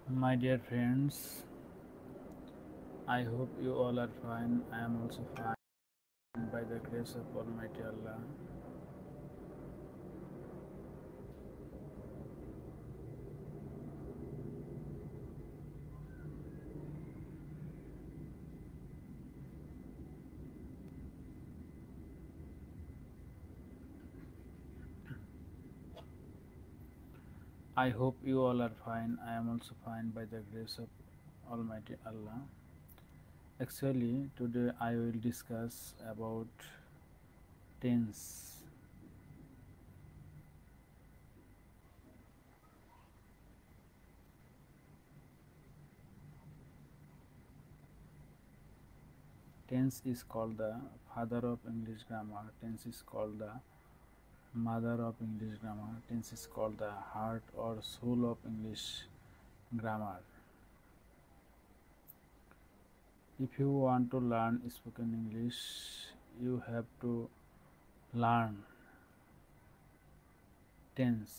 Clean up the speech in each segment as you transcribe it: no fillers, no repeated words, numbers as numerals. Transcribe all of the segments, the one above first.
My dear friends, I hope you all are fine. I am also fine by the grace of Almighty Allah. I hope you all are fine. I am also fine by the grace of Almighty Allah. Actually, today I will discuss about tense. Tense is called the father of English grammar. Tense is called the mother of English grammar. Tense is called the heart or soul of English grammar. If you want to learn spoken English, you have to learn tense.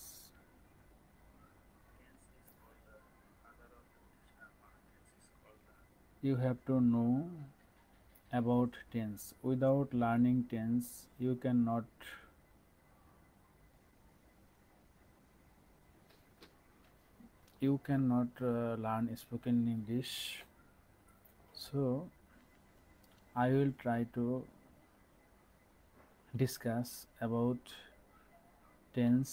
You have to know about tense. Without learning tense, you cannot learn spoken English. So I will try to discuss about tense.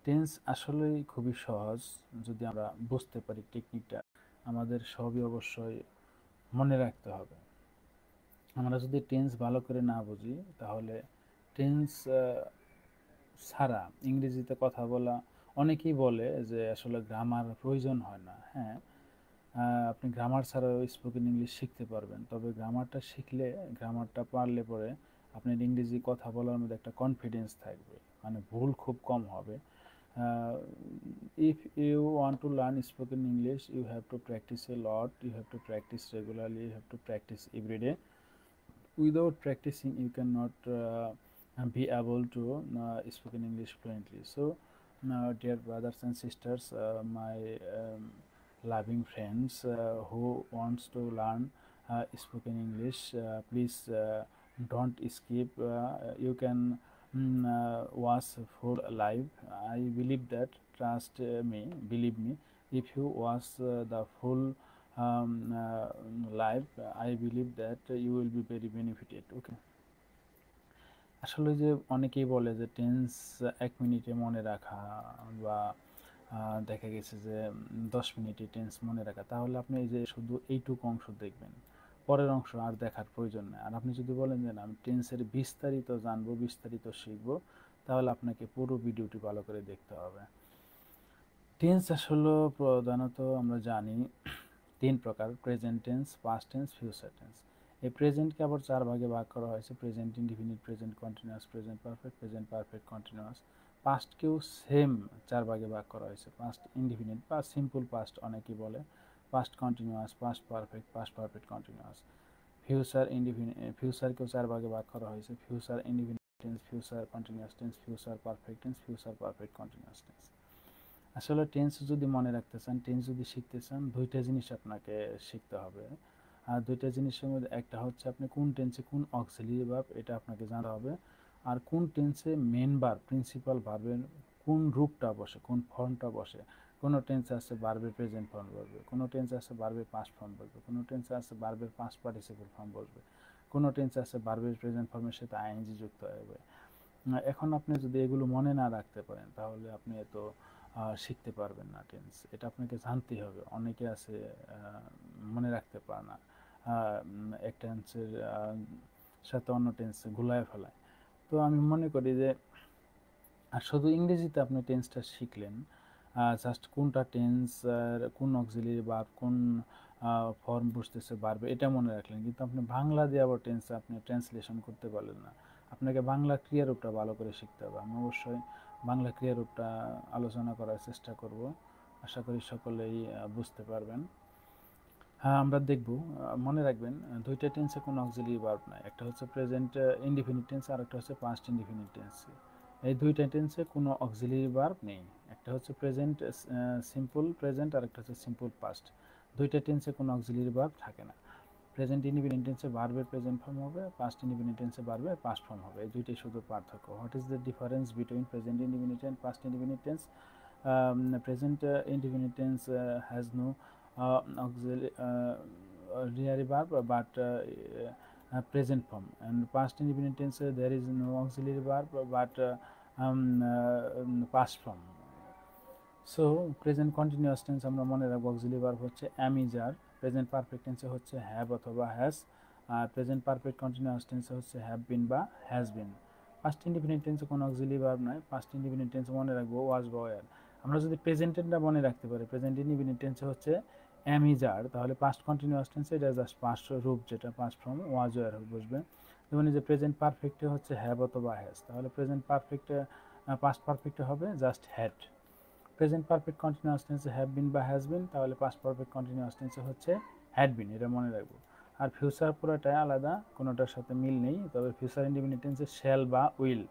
Tense আসলেই খুবই সহজ যদি আমরা বুঝতে পারি টেকনিকটা। আমাদের সবই অবশ্যই মনে রাখতে হবে। আমরা যদি টেন্স ভালো করে না বুঝি তাহলে টেন্স ছাড়া ইংরেজিতে কথা বলা, অনেকেই বলে যে আসলে গ্রামার প্রয়োজন হয় না। হ্যাঁ, আপনি গ্রামার ছাড়াও স্পোকেন ইংলিশ শিখতে পারবেন, তবে গ্রামারটা শিখলে, গ্রামারটা পারলে পরে আপনার ইংরেজি কথা বলার মধ্যে একটা কনফিডেন্স থাকবে, মানে ভুল খুব কম হবে। If you want to learn spoken English, you have to practice a lot, you have to practice regularly, you have to practice every day. Without practicing, you cannot be able to speak English fluently. So, dear brothers and sisters, my loving friends who wants to learn spoken English, please don't skip. You can watch full live. I believe that. Trust me. Believe me. If you watch the full live, I believe that you will be very benefited. Okay. আসলে যে অনেকেই বলে যে tense 1 মিনিটে মনে রাখা, বা দেখা গেছে যে 10 মিনিটে টেন্স মনে রাখা, তাহলে আপনি এই যে শুধু এইটুকু অংশ দেখবেন, পরের অংশ আর দেখার প্রয়োজন নেই। আর আপনি যদি বলেন যে না, আমি টেন্সের বিস্তারিত জানবো, বিস্তারিত শিখবো, তাহলে আপনাকে পুরো ভিডিওটি ভালো করে দেখতে হবে। টেন্স আসলে প্রধানত আমরা জানি 3 প্রকার: present tense, past tense, future tense. এই প্রেজেন্টকে আবার 4 ভাগে ভাগ করা হয়েছে: present indefinite, present continuous, present perfect, present perfect continuous. পাস্টকেও সেম 4 ভাগে ভাগ করা হয়েছে: পাস্ট ইনডিফিনিট বা সিম্পল পাস্ট অনেকেই বলে, past continuous, past perfect, past perfect continuous. Future indefinite, ফিউচারকেও 4 ভাগে ভাগ করা হয়েছে: future indefinite tense, future continuous tense, future perfect tense, future perfect continuous tense. আসলে টেন্স যদি মনে রাখতে চান, টেন্স যদি শিখতে চান, 2টা জিনিস আপনাকে শিখতে হবে। আর 2টা জিনিসের মধ্যে একটা হচ্ছে আপনি কোন টেন্সে কোন অক্সিলিয়ারি ভার্ব, এটা আপনাকে জানতে হবে। আর কোন টেন্সে মেন ভার্ব, প্রিন্সিপাল ভার্বের কোন রূপটা বসে, কোন ফর্মটা বসে। কোনো টেন্সে আছে ভার্বের প্রেজেন্ট ফর্ম বসবে, কোনো টেন্সে আছে ভার্বের পাস্ট ফর্ম বসবে, কোনো টেন্সে আছে ভার্বের পাস্ট পার্টিসিপল ফর্ম বসবে, কোনো টেন্সে আছে ভার্বের প্রেজেন্ট ফর্মের সাথে আইএনজি যুক্ত হবে। এখন আপনি যদি এগুলো মনে না রাখতে পারেন, তাহলে আপনি এত শিখতে পারবেন না টেন্স। এটা আপনাকে জানতেই হবে। অনেকে আছে মনে রাখতে পারে না, এক টেন্সের সাথে অন্য টেন্স গুলায় ফেলায়। তো আমি মনে করি যে শুধু ইংরেজিতে আপনি টেন্সটা শিখলেন, জাস্ট কোনটা টেন্স, কোন অক্সিলিয়ারি ভার্ব, কোন ফর্ম বসতেছে ভার্বে, এটা মনে রাখলেন, কিন্তু আপনি বাংলা দিয়ে আবার টেন্স আপনি ট্রান্সলেশন করতে পারলেন না। আপনাকে বাংলা ক্রিয়ারূপটা ভালো করে শিখতে হবে। আমি অবশ্যই বাংলা ক্রিয়ারূপটা আলোচনা করার চেষ্টা করব। আশা করি সকলেই বুঝতে পারবেন। হ্যাঁ, আমরা দেখব। মনে রাখবেন, 2টা টেন্সে কোনো অক্সিলিয়ারি ভার্ব নাই। একটা হচ্ছে প্রেজেন্ট ইনডিফিনিট টেন্স, আর একটা হচ্ছে পাস্ট ইনডিফিনিট টেন্স। এই 2টা টেন্সে কোনো অক্সিলিয়ারি ভার্ব নেই। একটা হচ্ছে প্রেজেন্ট সিম্পল প্রেজেন্ট আর একটা হচ্ছে সিম্পল পাস্ট। দুইটা টেন্সে কোনো অক্সিলারি ভার্ব থাকে না। প্রেজেন্ট ইনডিপেন্ডেন্ট টেন্সে ভার্বের প্রেজেন্ট ফর্ম হবে, পাস্ট ইনডিপেন্ডেন্ট টেন্সে ভার্বের পাস্ট ফর্ম হবে। এই দুইটাই শুধু পার্থক্য। What is the difference between present independent tense, past independent tense? Present indefinite tense has no auxiliary verb but present form, and past indefinite tense there is no auxiliary verb but past form. So present continuous tense আমরা মনে রাখবো auxiliary verb হচ্ছে am is are, present perfect টেন্সে হচ্ছে have অথবা has, আর present perfect continuous টেন্সে হচ্ছে হ্যাভ বিন বা হ্যাজ বিন। পাস্ট ইনডিফিনিট টেন্সে কোনো অক্সিলারি ভার্ব নাই, পাস্ট ইনডিফিনিট টেন্সে মনে রাখবো ওয়াজ বা ওয়ার। আমরা যদি প্রেজেন্টেরটা মনে রাখতে পারি, প্রেজেন্ট ইনডিফিনিট টেন্সে হচ্ছে am is are, তাহলে পাস্ট কন্টিনিউয়াস টেন্সে এটা জাস্ট পাস্ট রূপ, যেটা পাস্ট ফর্ম ওয়াজ ওয়ার বসবে। যেমন এই যে প্রেজেন্ট পারফেক্টে হচ্ছে হ্যাভ অথবা হ্যাজ, তাহলে প্রেজেন্ট পারফেক্টে পাস্ট পারফেক্টে হবে just had. Present perfect continuous টেন্সে হ্যাভ বিন বা হ্যাজ বিন, তাহলে পাস্ট পারফেক্ট কন্টিনিউয়াস টেন্সে হচ্ছে হ্যাড বিন, এটা মনে রাখবো। আর ফিউচার পুরোটাই আলাদা, কোনোটার সাথে মিল নেই। তবে ফিউচার ইনডিপেন্ডেন্ট টেন্সে শ্যাল বা উইল,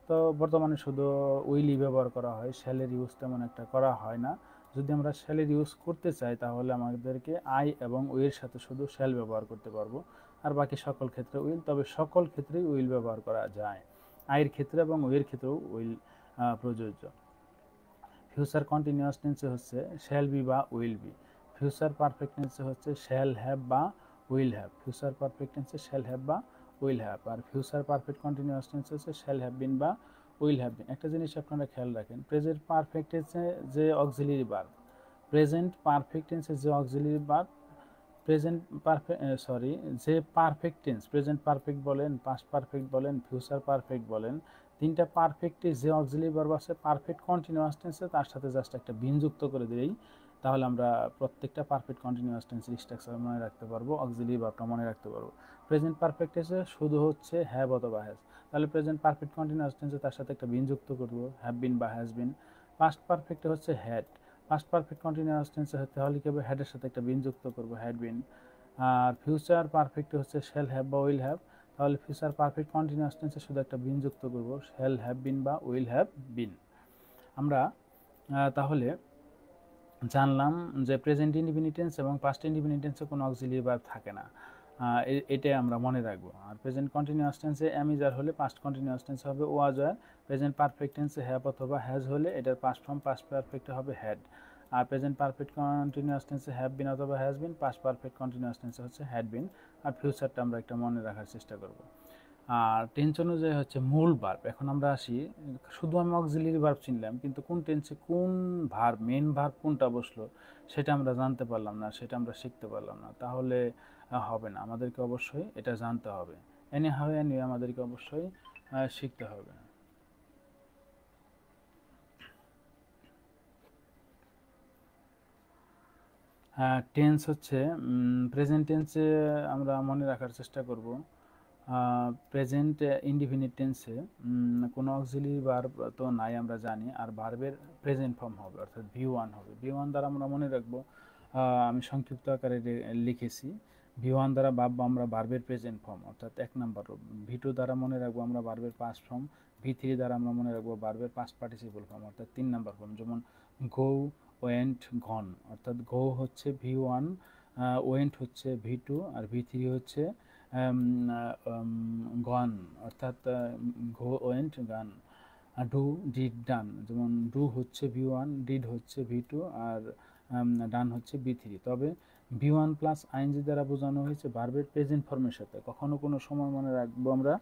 তো বর্তমানে শুধু উইলই ব্যবহার করা হয়, শ্যালের ইউজ তেমন একটা করা হয় না। যদি আমরা শ্যালের ইউজ করতে চাই তাহলে আমাদেরকে আই এবং উইলের সাথে শুধু শ্যাল ব্যবহার করতে পারবো, আর বাকি সকল ক্ষেত্রে উইল। তবে সকল ক্ষেত্রেই উইল ব্যবহার করা যায়, আইয়ের ক্ষেত্রে এবং উইলের ক্ষেত্রেও উইল প্রযোজ্য। ফিউচার কন্টিনিউয়াস টেন্সে হচ্ছে শ্যাল বি বা উইল বি, ফিউচার পারফেক্ট টেন্সে হচ্ছে শ্যাল হ্যাভ বা উইল হ্যাভ, ফিউচার পারফেক্ট টেন্সে শ্যাল হ্যাভ বা উইল হ্যাভ, আর ফিউচার পারফেক্ট কন্টিনিউয়াস টেন্সে হচ্ছে শ্যাল হ্যাভ বিন বা উইল হ্যাভ বিন। একটা জিনিস আপনারা খেয়াল রাখেন, প্রেজেন্ট পারফেক্ট টেন্সে যে অক্সিলারি ভার্ব, প্রেজেন্ট পারফেক্ট টেন্সে যে অক্সিলারি ভার্ব, প্রেজেন্ট পারফেক্ট যে পারফেক্ট টেন্স, প্রেজেন্ট পারফেক্ট বলেন, পাস্ট পারফেক্ট বলেন, ফিউচার পারফেক্ট বলেন, তিনটা পারফেক্টে যে অক্সিলারি ভার্ব আছে পারফেক্ট কন্টিনিউয়াস টেন্সে তার সাথে জাস্ট একটা বিন যুক্ত করে দিলেই তাহলে আমরা প্রত্যেকটা পারফেক্ট কন্টিনিউয়াস টেন্সের স্ট্রাকচার মনে রাখতে পারবো, অক্সিলারি ভার্বটা মনে রাখতে পারবো। প্রেজেন্ট পারফেক্ট টেন্সে শুধু হচ্ছে হ্যাভ অথবা হ্যাজ, তাহলে প্রেজেন্ট পারফেক্ট কন্টিনিউয়াস টেন্সে তার সাথে একটা বিন যুক্ত করবো, হ্যাভ বিন বা হ্যাজ বিন। পাস্ট পারফেক্টে হচ্ছে হ্যাড, পাস্ট পারফেক্ট কন্টিনিউয়াস টেন্সে তাহলে কি হবে, হ্যাডের সাথে একটা বিন যুক্ত করবো, হ্যাড বিন। আর ফিউচার পারফেক্টে হচ্ছে শ্যাল হ্যাভ বা উইল হ্যাভ, তাহলে ফিউচার পারফেক্ট কন্টিনিউয়াস টেন্সে শুধু একটা বিন যুক্ত করব, শ্যাল হ্যাভ বিন বা উইল হ্যাভ বিন। আমরা তাহলে জানলাম যে প্রেজেন্ট ইনডিফিনিট টেন্স এবং পাস্ট ইনডিফিনিট টেন্সে কোনো অক্সিলারি ভার্ব থাকে না, এটাই আমরা মনে রাখবো। আর প্রেজেন্ট কন্টিনিউয়াস টেন্সে am is are হলে পাস্ট কন্টিনিউয়াস টেন্সে হবে ওয়াজ ওয়ার, প্রেজেন্ট পারফেক্ট টেন্সে হ্যাভ অথবা হ্যাজ হলে এটার পাস্ট ফর্ম পাস্ট পারফেক্টে হবে হ্যাড। আর প্রেজেন্ট পারফেক্ট কন্টিনিউয়াস টেন্সে হ্যাভ বিন অথবা has been, past perfect continuous টেন্সে হচ্ছে হ্যাড বিন। আর ফিউচারটা আমরা একটা মনে রাখার চেষ্টা করব। আর টেন্স অনুযায়ী হচ্ছে মূল ভার্ব। এখন আমরা আসি, শুধু আমি অক্সিলারি ভার্ব চিনলাম কিন্তু কোন টেন্সে কোন ভার্ব, মেন ভার্ব কোনটা বসলো সেটা আমরা জানতে পারলাম না, সেটা আমরা শিখতে পারলাম না, তাহলে হবে না। আমাদেরকে অবশ্যই এটা জানতে হবে, এনি হাউ এনি আমাদেরকে অবশ্যই শিখতে হবে। টেন্স হচ্ছে প্রেজেন্ট টেন্সে আমরা মনে রাখার চেষ্টা করব, প্রেজেন্ট ইনডিফিনিট টেন্সে কোনো অক্সিলারি ভার্ব তো নাই আমরা জানি, আর ভার্বের প্রেজেন্ট ফর্ম হবে অর্থাৎ ভি1 হবে। ভি1 দ্বারা আমরা মনে রাখবো, আমি সংক্ষিপ্ত আকারে লিখেছি, ভি1 দ্বারা ভাববো আমরা ভার্বের প্রেজেন্ট ফর্ম অর্থাৎ 1 নম্বর রূপ, ভি2 দ্বারা মনে রাখবো আমরা ভার্বের পাস্ট ফর্ম, ভি3 দ্বারা আমরা মনে রাখবো ভার্বের পাস্ট পার্টিসিপল ফর্ম অর্থাৎ 3 নম্বর ফর্ম। যেমন গো, ওয়েন্ট, গন, অর্থাৎ গো হচ্ছে ভি1, ওয়েন্ট হচ্ছে ভি2, আর ভি3 হচ্ছে গন অর্থাৎ গো, ওয়েন্ট, গান। ডু, ডিড, ডান, যেমন ডু হচ্ছে ভি1, ডিড হচ্ছে ভি2, আর ডান হচ্ছে ভি3। তবে ভি1 প্লাস আইএনজি দ্বারা বোঝানো হয়েছে ভার্বের প্রেজেন্ট ফর্মের সাথে। কখনো কোনো সময় মনে রাখবো আমরা,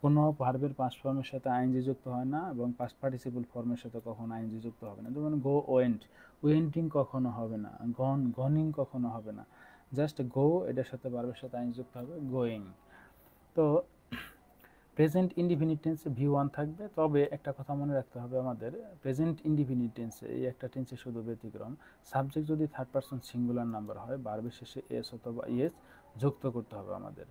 কোনো ভার্বের পাস্ট ফর্মের সাথে আইএনজি যুক্ত হয় না এবং পাস্ট পার্টিসিপল ফর্মের সাথে কখনো আইএনজি যুক্ত হবে না। যেমন গো, ওয়েন্ট, ওয়েন্টিং কখনো হবে না, গন, গনিং কখনো হবে না, জাস্ট গো এটার সাথে ভার্বের সাথে আইএনজি যুক্ত হবে, গোয়িং। তো প্রেজেন্ট ইনডিফিনিট টেন্সে ভি1 থাকবে। তবে একটা কথা মনে রাখতে হবে আমাদের, প্রেজেন্ট ইনডিফিনিট টেন্সে এই একটা টেন্সে শুধু ব্যতিক্রম, সাবজেক্ট যদি থার্ড পারসন সিঙ্গুলার নাম্বার হয় ভার্বের শেষে এস অথবা ইএস যুক্ত করতে হবে আমাদের।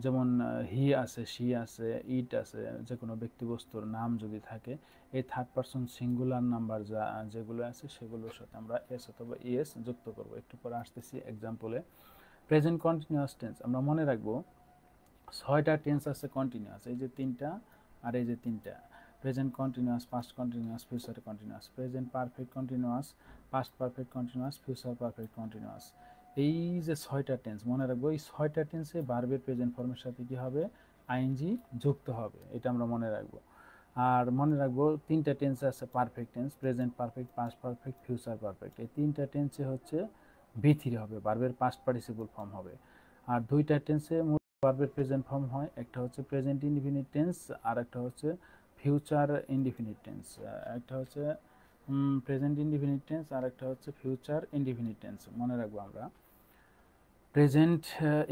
যেমন হি আছে, শি আছে, ইট আছে, যে কোনো ব্যক্তিবস্তুর নাম যদি থাকে এই থার্ড পারসন সিঙ্গুলার নাম্বার যেগুলো আছে সেগুলোর সাথে আমরা এস অথবা ইএস যুক্ত করব। একটু পরে আসতেছি এক্সাম্পলে। প্রেজেন্ট কন্টিনিউয়াস টেন্স আমরা মনে রাখবো 6টা টেন্স আছে কন্টিনিউয়াস, এই যে 3টা আর এই যে 3টা। Present continuous, past continuous, future continuous, present perfect continuous, past perfect continuous, future perfect continuous. এই যে 6টা টেন্স মনে রাখবো, এই 6টা টেন্সে ভার্বের প্রেজেন্ট ফর্মের সাথে কি হবে, আইএনজি যুক্ত হবে, এটা আমরা মনে রাখবো। আর মনে রাখবো 3টা টেন্স আছে perfect tense, present perfect, past perfect, future perfect. এই 3টা টেন্সে হচ্ছে V3 হবে, ভার্বের পাস্ট পার্টিসিপল ফর্ম হবে। আর 2টা টেন্সে ভার্বের প্রেজেন্ট ফর্ম হয়, একটা হচ্ছে প্রেজেন্ট ইনডিফিনিট টেন্স আর একটা হচ্ছে ফিউচার ইনডিফিনিট টেন্স। একটা হচ্ছে প্রেজেন্ট ইনডিফিনিট টেন্স আর একটা হচ্ছে ফিউচার ইনডিফিনিট টেন্স। মনে রাখবো আমরা প্রেজেন্ট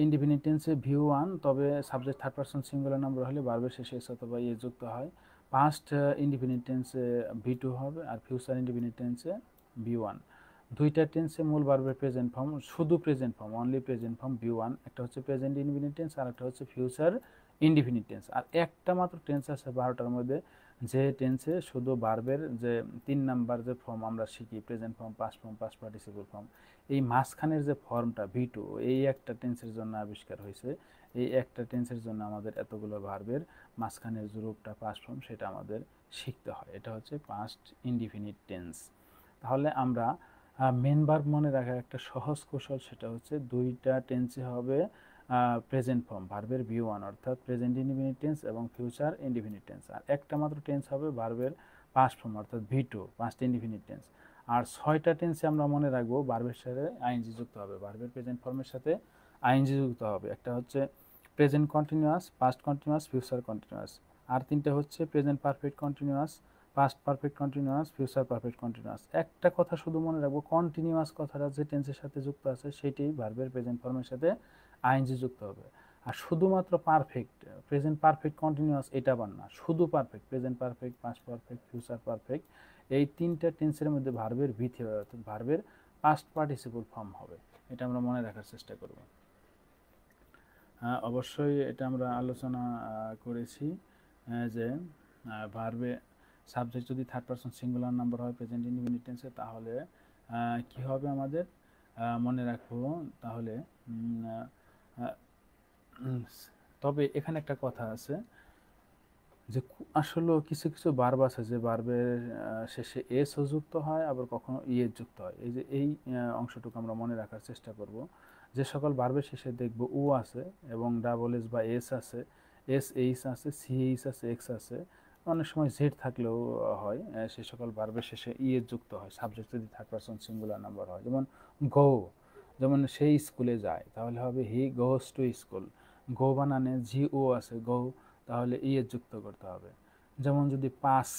ইনডিফিনিট টেন্সে V1, তবে subject third person singular number হলে ভার্বের শেষে এস অথবা ইয়ে যুক্ত হয়। পাস্ট ইনডিফিনিট টেন্সে V2 হবে আর ফিউচার ইনডিফিনিট টেন্সে V1। 2টা টেন্সে মূল ভার্বের প্রেজেন্ট ফর্ম, শুধু present form, only present form V1, একটা হচ্ছে প্রেজেন্ট ইনডিফিনিট টেন্স আর একটা হচ্ছে ফিউচার ইনডিফিনিট টেন্স। আর একটা মাত্র টেন্স আছে 12টার মধ্যে, যে টেন্সে শুধু ভার্বের যে 3 নাম্বার যে ফর্ম আমরা শিখি, present form, past form, past participle form, এই মাঝখানের যে ফর্মটা V2, এই একটা টেন্সের জন্য আবিষ্কার হয়েছে। এই একটা টেন্সের জন্য আমাদের এতগুলো ভার্বের মাঝখানের যে রূপটা পাস্ট ফর্ম, সেটা আমাদের শিখতে হয়। এটা হচ্ছে পাস্ট ইনডিফিনিট টেন্স। তাহলে আমরা মেন ভার্ব মনে রাখার একটা সহজ কৌশল, সেটা হচ্ছে 2টা টেন্সে হবে প্রেজেন্ট ফর্ম ভার্বের V1, অর্থাৎ প্রেজেন্ট ইনডিফিনিট টেন্স এবং ফিউচার ইনডিফিনিট টেন্স। আর একটা মাত্র টেন্স হবে ভার্বের পাস্ট ফর্ম, অর্থাৎ V2, পাস্ট ইনডিফিনিট টেন্স। আর 6টা টেন্সে আমরা মনে রাখবো ভার্বের সাথে আইএনজি যুক্ত হবে, ভার্বের প্রেজেন্ট ফর্মের সাথে আইএনজি যুক্ত হবে। একটা হচ্ছে present continuous, past continuous, future continuous. আর 3টা হচ্ছে present perfect continuous, past perfect continuous, future perfect continuous. একটা কথা শুধু মনে রাখবো, কন্টিনিউয়াস কথাটা যে টেন্সের সাথে যুক্ত আছে সেটাই ভার্বের প্রেজেন্ট ফর্মের সাথে আইএনজি যুক্ত হবে। আর শুধুমাত্র পারফেক্ট, প্রেজেন্ট পারফেক্ট কন্টিনিউয়াস এটা আবার না, শুধু perfect, present perfect, past perfect, future perfect, এই 3টা টেন্সের মধ্যে ভার্বের V3 হবে, অর্থাৎ ভার্বের পাস্ট পার্টিসিপল ফর্ম হবে। এটা আমরা মনে রাখার চেষ্টা করব। অবশ্যই এটা আমরা আলোচনা করেছি যে ভার্বে সাবজেক্ট যদি থার্ড পারসন সিঙ্গুলার নাম্বার হয় প্রেজেন্ট ইনডিফিনিট টেন্সে, তাহলে কি হবে আমাদের মনে রাখবো। তাহলে তবে এখানে একটা কথা আছে যে আসলে কিছু কিছু ভার্ব আছে যে ভার্বের শেষে এস ও যুক্ত হয়, আবার কখনো ইএস যুক্ত হয়। এই যে এই অংশটুকু আমরা মনে রাখার চেষ্টা করব। যে সকল ভার্বের শেষে দেখব ও আছে এবং ডাবল এস বা এস আছে, এস এইচ আছে, সি এইচ আছে, এক্স আছে, অনেক সময় জেড থাকলেও হয়, সে সকল ভার্বের শেষে ইএস যুক্ত হয় সাবজেক্ট যদি থার্ড পারসন সিঙ্গুলার নাম্বার হয়। যেমন গো, যেমন সেই স্কুলে যায়, তাহলে হবে হি গোস টু স্কুল। গো বানানে জি ও আছে, গো, তাহলে ইয়ে যুক্ত করতে হবে। যেমন যদি পাস,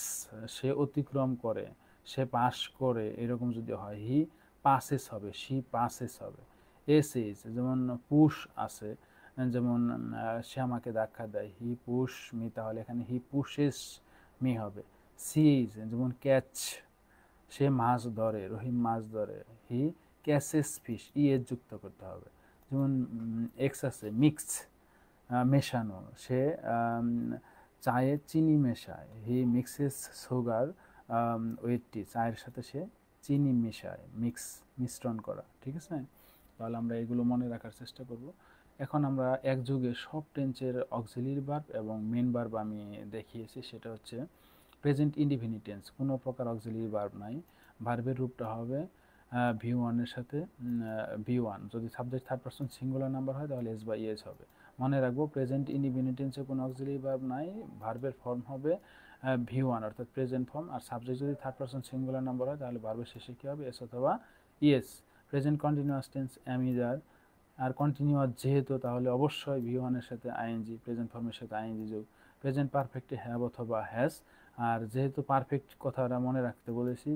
সে অতিক্রম করে, সে পাস করে, এরকম যদি হয় হি পাসেস হবে, সি পাসেস হবে। এস ইজ, যেমন পুশ আছে, যেমন সে আমাকে ধাক্কা দেয়, হি পুশ মি, তাহলে এখানে হি পুশেস মি হবে। সি ইজ, যেমন ক্যাচ, সে মাছ ধরে, রহিম মাছ ধরে, হি ক্যাচেস ফিশ, ইয়ের যুক্ত করতে হবে। যেমন এক্স আছে মিক্স, মেশানো, সে চায়ে চিনি মেশায়, হি মিক্সেস সুগার উইথ টি, চায়ের সাথে সে চিনি মেশায়, মিক্স, মিশ্রণ করা। ঠিক আছে, তাহলে আমরা এগুলো মনে রাখার চেষ্টা করব। এখন আমরা একযোগে সব টেন্সের অক্সিলিয়ারি ভার্ব এবং মেন ভার্ব আমি দেখিয়েছি, সেটা হচ্ছে প্রেজেন্ট ইনডিফিনিট টেন্স, কোনো প্রকার অক্সিলিয়ারি ভার্ব নাই, ভার্বের রূপটা হবে V1 এর সাথে V1, যদি subject third person singular number হয় তাহলে এস বা ইএস হবে। মনে রাখবো প্রেজেন্ট ইনডিফিনিট টেন্সে কোনো অক্সিলিয়ারি ভার্ব নাই, ভার্বের ফর্ম হবে V1 অর্থাৎ প্রেজেন্ট ফর্ম। আর সাবজেক্ট যদি থার্ড পারসন সিঙ্গুলার নাম্বার হয় তাহলে ভার্বের শেষে কী হবে, এস অথবা ES. Present continuous tense am is are, আর কন্টিনিউয়াস যেহেতু তাহলে অবশ্যই V1 এর সাথে আইএনজি, প্রেজেন্ট ফর্মের সাথে আইএনজি যোগ। প্রেজেন্ট পারফেক্টে হ্যাভ অথবা হ্যাজ। আর যেহেতু পারফেক্ট কথাটা মনে রাখতে বলেছি,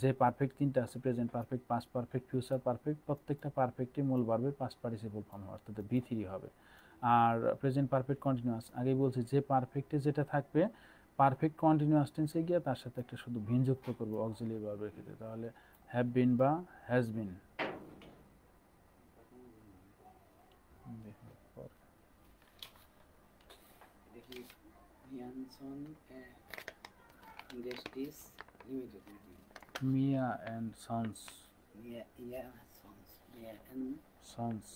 যে পারফেক্ট 3টা আছে, present perfect, past perfect, future perfect, প্রত্যেকটা পারফেক্টই মূল ভার্বের পাস্ট পার্টিসিপল ফর্ম হবে, অর্থাৎ V3 হবে। আর প্রেজেন্ট পারফেক্ট কন্টিনিউয়াস, আগেই বলছি যে পারফেক্টে যেটা থাকবে পারফেক্ট কন্টিনিউয়াস টেন্সে গিয়ে তার সাথে একটা শুধু ভিন যুক্ত করবো অক্সিলিয়ারি ভার্বের ক্ষেত্রে, তাহলে হ্যাভ বিন বা has bin. Mia and Sons. Sons.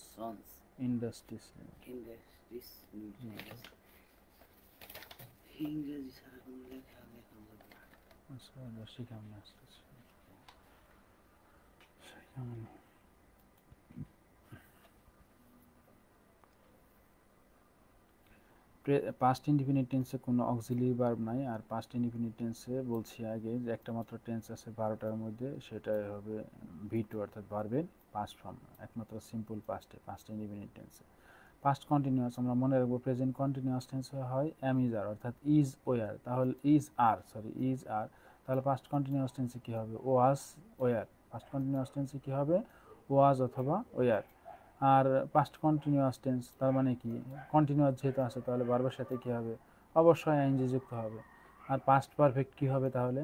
Industries. ইংরেজি ছাড়া কোনো লেখা শিখামনি আসতেছে, শিখামনি। পাস্ট ইনডিফিনিট টেন্সে কোনো অক্সিলিয়ারি ভার্ব নাই, আর পাস্ট ইনডিফিনিট টেন্সে বলছি আগে যে একটা মাত্র টেন্স আছে 12টার মধ্যে, সেটাই হবে V2 অর্থাৎ ভার্বের পাস্ট ফর্ম, একমাত্র সিম্পল পাস্টে, পাস্ট ইনডিফিনিট টেন্সে। পাস্ট কন্টিনিউয়াস আমরা মনে রাখবো প্রেজেন্ট কন্টিনিউয়াস টেন্সে হয় এম ইজ আর অর্থাৎ ইজ ওয়ার, তাহলে ইজ আর, তাহলে পাস্ট কন্টিনিউয়াস টেন্সে কী হবে ওয়াজ ওয়ার, পাস্ট কন্টিনিউয়াস টেন্সে কী হবে ওয়াজ অথবা ওয়ার। আর পাস্ট কন্টিনিউয়াস টেন্স তার মানে কি কন্টিনিউয়াস যেহেতু আছে তাহলে ভার্বের সাথে কী হবে অবশ্যই আইএনজি যুক্ত হবে। আর পাস্ট পারফেক্ট কী হবে তাহলে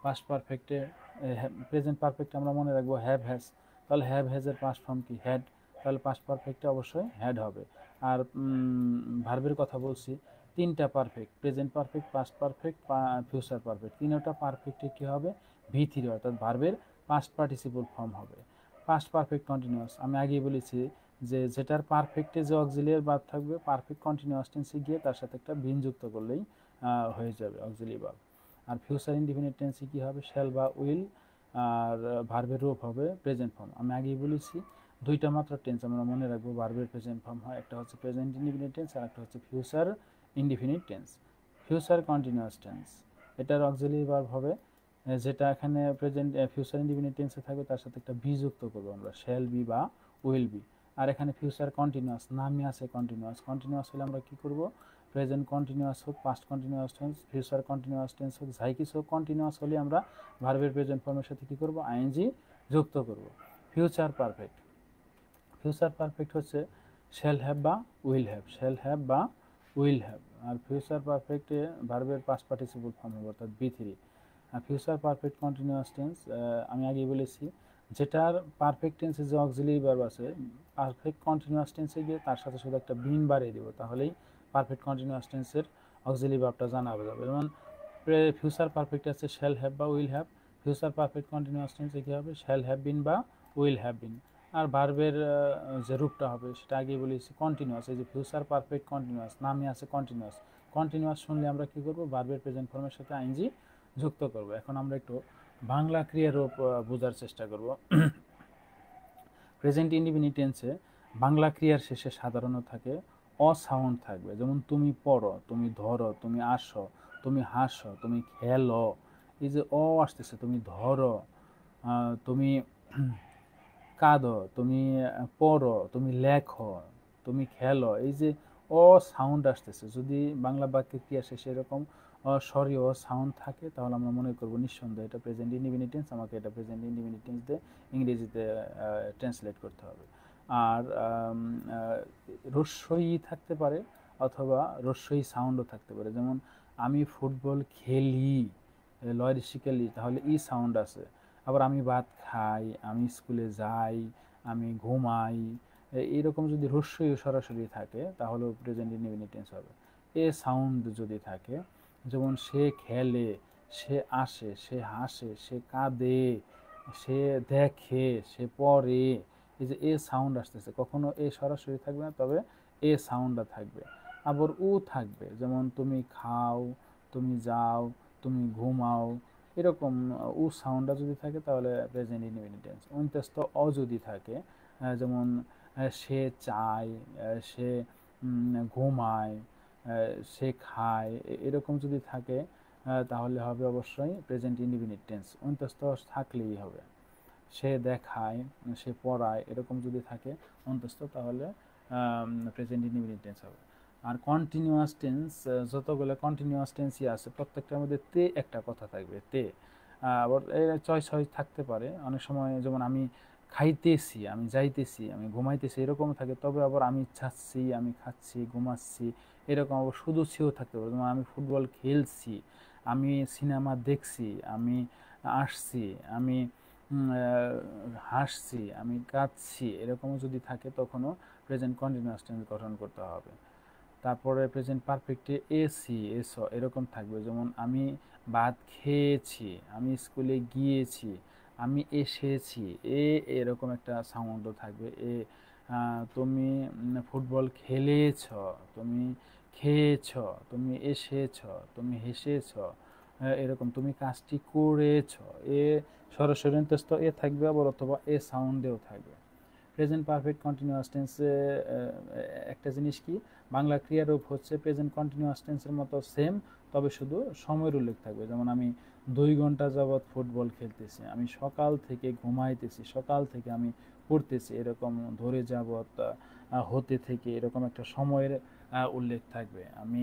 পাস্ট পারফেক্টে প্রেজেন্ট পারফেক্টে আমরা মনে রাখবো হ্যাভ হ্যাজ, তাহলে হ্যাভ হ্যাজের পাস্ট ফর্ম কি হ্যাড, তাহলে পাস্ট পারফেক্টে অবশ্যই হ্যাড হবে। আর ভার্বের কথা বলছি তিনটা perfect, present perfect, past perfect, future perfect, তিনটা পারফেক্টে কী হবে V3 অর্থাৎ ভার্বের পাস্ট পার্টিসিপল ফর্ম হবে। পাস্ট পারফেক্ট কন্টিনিউয়াস আমি আগেই বলেছি যে যেটার পারফেক্টে যে অক্সিলিয়ারি ভার্ব থাকবে পারফেক্ট কন্টিনিউয়াস টেন্সে গিয়ে তার সাথে একটা বিন যুক্ত করলেই হয়ে যাবে অক্সিলিয়ারি ভার্ব। আর ফিউচার ইনডিফিনিট টেন্সে কী হবে শ্যাল বা উইল, আর ভার্বের রূপ হবে প্রেজেন্ট ফর্ম। আমি আগেই বলেছি দুইটা মাত্র টেন্স আমরা মনে রাখবো ভার্বের প্রেজেন্ট ফর্ম হয়, একটা হচ্ছে প্রেজেন্ট ইনডিফিনিট টেন্স আর একটা হচ্ছে future indefinite tense. Future continuous tense এটার অক্সিলিয়ারি ভার্ব হবে যেটা এখানে প্রেজেন্ট ফিউচার ইনডিফিনিট টেন্সে থাকবে তার সাথে একটা বি যুক্ত করবো আমরা শ্যাল বি বা উইল বি। আর এখানে ফিউচার কন্টিনিউয়াস নামই আছে কন্টিনিউয়াস, কন্টিনিউয়াস হলে আমরা কী করব প্রেজেন্ট কন্টিনিউয়াস হোক past continuous tense future continuous tense হোক যাই কিছু হোক কন্টিনিউয়াস হলে আমরা ভার্বের প্রেজেন্ট ফর্মের সাথে কী করব আইএনজি যুক্ত করব। ফিউচার পারফেক্ট, ফিউচার পারফেক্ট হচ্ছে শ্যাল হ্যাভ বা উইল হ্যাভ, শ্যাল হ্যাভ বা উইল হ্যাভ। আর ফিউচার পারফেক্টে ভার্বের পাস্ট পার্টিসিপল ফর্ম হবে অর্থাৎ V3। আর ফিউচার পারফেক্ট কন্টিনিউয়াস টেন্স আমি আগেই বলেছি যেটার পারফেক্ট টেন্সে যে অক্সিলিয়ারি ভার্ব আছে পারফেক্ট কন্টিনিউয়াস টেন্সে গিয়ে তার সাথে শুধু একটা বিন বাড়িয়ে দেবো তাহলেই পারফেক্ট কন্টিনিউয়াস টেন্সের অক্সিলিয়ারি ভার্বটা জানা যাবে। যেমন ফিউচার পারফেক্ট আছে শ্যাল হ্যাভ বা will have, future perfect continuous টেন্সে কী হবে শ্যাল হ্যাভ বিন বা উইল হ্যাভ বিন। আর ভার্বের যে রূপটা হবে সেটা আগেই বলেছি কন্টিনিউয়াস, এই যে ফিউচার পারফেক্ট কন্টিনিউয়াস নামে আছে কন্টিনিউয়াস, কন্টিনিউয়াস শুনলে আমরা কী করবো ভার্বের প্রেজেন্ট ফর্মের সাথে আইএনজি যুক্ত করব। এখন আমরা একটু বাংলা ক্রিয়ারূপ বোঝার চেষ্টা করব। প্রেজেন্ট ইনডিফিনিট টেন্সে বাংলা ক্রিয়ার শেষে সাধারণত থাকে অসাউন্ড থাকবে, যেমন তুমি পড়ো, তুমি ধরো, তুমি আসো, তুমি হাসো, তুমি খেলো, এই যে আসতেছে তুমি ধরো, তুমি কাঁদো, তুমি পড়ো, তুমি লেখো, তুমি খেলো, এই যে সাউন্ড আসতেছে যদি বাংলা বাক্যে ক্রিয়া শেষে এরকম স্বরীয় সাউন্ড থাকে তাহলে আমরা মনে করবো নিঃসন্দেহে এটা প্রেজেন্ট ইনডিফিনিট টেন্স, আমাকে এটা প্রেজেন্ট ইনডিফিনিট টেন্স দিয়ে ইংরেজিতে ট্রান্সলেট করতে হবে। আর রস্যই থাকতে পারে অথবা রস্যই সাউন্ডও থাকতে পারে, যেমন আমি ফুটবল খেলি লরিক্যালি তাহলে সাউন্ড আছে। আবার আমি ভাত খাই, আমি স্কুলে যাই, আমি ঘুমাই, এইরকম যদি রস্যই সরাসরি থাকে তাহলে প্রেজেন্ট ইনডিফিনিট টেন্স হবে। সাউন্ড যদি থাকে যেমন সে খেলে, সে আসে, সে হাসে, সে কাঁদে, সে দেখে, সে পড়ে, এই যে সাউন্ড আসতেছে কখনো সরাসরি থাকবে না তবে সাউন্ডটা থাকবে। আবার থাকবে যেমন তুমি খাও, তুমি যাও, তুমি ঘুমাও, এরকম সাউন্ডটা যদি থাকে তাহলে প্রেজেন্ট ইনডিফিনিট টেন্স। অন্তস্থ যদি থাকে যেমন সে চায়, সে ঘুমায়, সে খায়, এরকম যদি থাকে তাহলে হবে অবশ্যই প্রেজেন্ট ইনডিফিনিট টেন্স। অন্তস্থ থাকলেই হবে। সে দেখায়, সে পড়ায়, এরকম যদি থাকে অন্তস্থ তাহলে প্রেজেন্ট ইনডিফিনিট টেন্স হবে। আর কন্টিনিউয়াস টেন্স যতগুলো কন্টিনিউয়াস টেন্সই আছে প্রত্যেকটার মধ্যে তে একটা কথা থাকবে, তে। আবার চয়েস থাকতে পারে অনেক সময়, যেমন আমি খাইতেছি, আমি যাইতেছি, আমি ঘুমাইতেছি এরকম থাকে, তবে আবার আমি যাচ্ছি, আমি খাচ্ছি, ঘুমাচ্ছি, এরকম আবার শুধু ছিও থাকতে পারে। যেমন আমি ফুটবল খেলছি, আমি সিনেমা দেখছি, আমি আসছি, আমি হাসছি, আমি কাঁদছি, এরকমও যদি থাকে তখনও প্রেজেন্ট কন্টিনিউয়াস টেন্স গঠন করতে হবে। তারপরে প্রেজেন্ট পারফেক্টে এসি, এরকম থাকবে, যেমন আমি ভাত খেয়েছি, আমি স্কুলে গিয়েছি, আমি এসেছি, এরকম একটা সাউন্ডও থাকবে। তুমি ফুটবল খেলেছ, তুমি খেয়েছ, তুমি এসেছ, তুমি হেসেছ, এরকম তুমি কাজটি করেছ, এ সরাসরি অন্তস্থ এ থাকবে আবার, অথবা এ সাউন্ডেও থাকবে। প্রেজেন্ট পারফেক্ট কন্টিনিউয়াস টেন্সে একটা জিনিস কি, বাংলা ক্রিয়ারূপ হচ্ছে প্রেজেন্ট কন্টিনিউয়াস টেন্সের মতো সেম, তবে শুধু সময়ের উল্লেখ থাকবে। যেমন আমি 2 ঘন্টা যাবৎ ফুটবল খেলতেছি, আমি সকাল থেকে ঘুমাইতেছি, সকাল থেকে আমি পড়তেছি, এরকম ধরে যাবৎ হতে থেকে এরকম একটা সময়ের উল্লেখ থাকবে। আমি